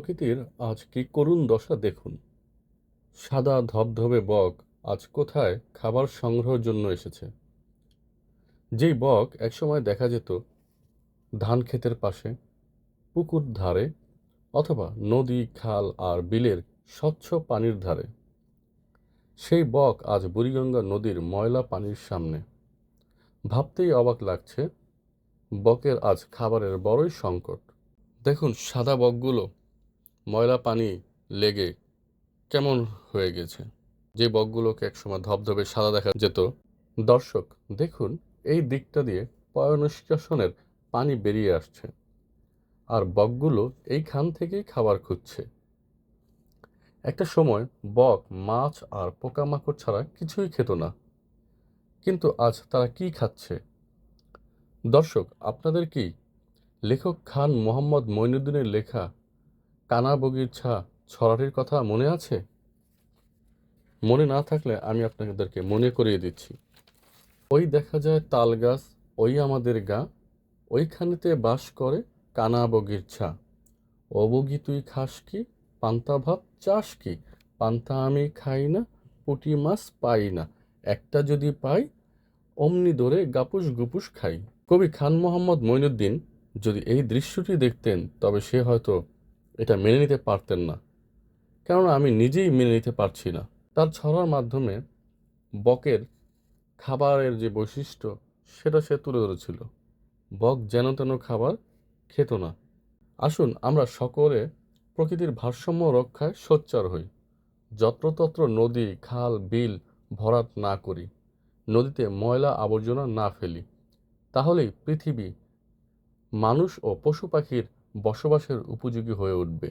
প্রকৃতির আজ কি করুণ দশা দেখুন। সাদা ধবধবে বক আজ কোথায় খাবার সংগ্রহের জন্য এসেছে। যেই বক একসময় দেখা যেত ধান ক্ষেতের পাশে, পুকুর ধারে অথবা নদী, খাল আর বিলের স্বচ্ছ পানির ধারে, সেই বক আজ বুড়িগঙ্গা নদীর ময়লা পানির সামনে। ভাবতেই অবাক লাগছে, বকের আজ খাবারের বড়ই সংকট। দেখুন সাদা বকগুলো ময়লা পানি লেগে কেমন হয়ে গেছে। যে বকগুলোকে একসময় ধবধবে সাদা দেখা যেত। দর্শক দেখুন, এই দিকটা দিয়ে পয়ঃনিষ্কাশনের পানি বেরিয়ে আসছে, আর বকগুলো এইখান থেকেই খাবার খুঁজছে। একটা সময় বক মাছ আর পোকামাকড় ছাড়া কিছুই খেত না, কিন্তু আজ তারা কি খাচ্ছে? দর্শক, আপনাদের কি লেখক খান মোহাম্মদ মঈনুদ্দিনের লেখা কানা বগিরছা ছড়াটির কথা মনে আছে? মনে না থাকলে আমি আপনাদেরকে মনে করিয়ে দিচ্ছি। ওই দেখা যায় তাল গাছ, ওই আমাদের গা, ওইখানেতে বাস করে কানা বগিরছা। ও বগি তুই খাস কি, পান্তা ভাত চাস কি? পান্তা আমি খাই না, পুঁটি মাছ পাই না, একটা যদি পাই অমনি ধরে গাপুস গুপুস খাই। কবি খান মোহাম্মদ মঈনুদ্দিন যদি এই দৃশ্যটি দেখতেন, তবে সে হয়তো এটা মেনে নিতে পারতেন না, কেননা আমি নিজেই মেনে নিতে পারছি না। তার ছড়ার মাধ্যমে বকের খাবারের যে বৈশিষ্ট্য, সেটা সে তুলে ধরেছিল। বক যেন তেন খাবার খেত না। আসুন আমরা সকলে প্রকৃতির ভারসাম্য রক্ষায় সোচ্চার হই। যত্রতত্র নদী, খাল, বিল ভরাট না করি, নদীতে ময়লা আবর্জনা না ফেলি, তাহলেই পৃথিবী মানুষ ও পশু পাখির বসবাসের উপযোগী হয়ে উঠবে।